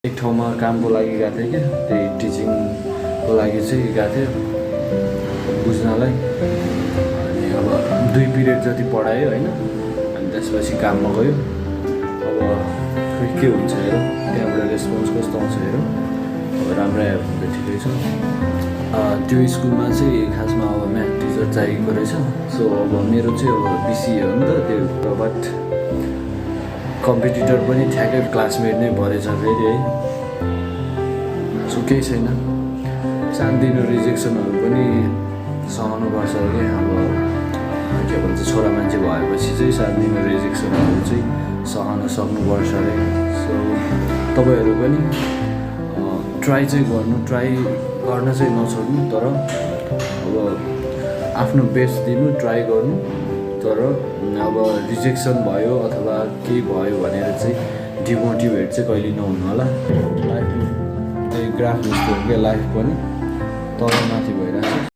एक ठाउँमा कामको लागि गएको थिएँ क्या, त्यही टिचिङको लागि चाहिँ गएको थिएँ बुझ्नलाई। अनि अब 2 पिरियड जति पढायो होइन, अनि त्यसपछि काममा गयो। अब खोइ के हुन्छ हेरौँ, त्यहाँबाट रेस्पोन्स कस्तो आउँछ हेरौँ। अब राम्रै आयो भने त ठिकै छ। त्यो स्कुलमा चाहिँ खासमा अब म्याथ टिचर चाहिएको रहेछ। सो अब मेरो चाहिँ अब बिसिए हो नि त त्यो, बट कम्पिटिटर पनि ठ्याक्कै क्लासमेट नै भरेछ फेरि है। सो केही छैन, सानोतिनो रिजेक्सनहरू पनि सहनुपर्छ कि। अब के भन्छ, छोरा मान्छे भएपछि चाहिँ सानोतिनो रिजेक्सनहरू चाहिँ सहन सक्नुपर्छ अरे। सो तपाईँहरू पनि ट्राई चाहिँ गर्न चाहिँ नछोड्नु, तर अब आफ्नो बेस्ट दिनु, ट्राई गर्नु। तर अब रिजेक्सन भयो अथवा केही भयो भनेर चाहिँ डिमोटिभेट चाहिँ कहिले नहुनु होला। लाइफ ग्राफ जस्तो हो क्या, लाइफ पनि तल माथि भइरहेको छ।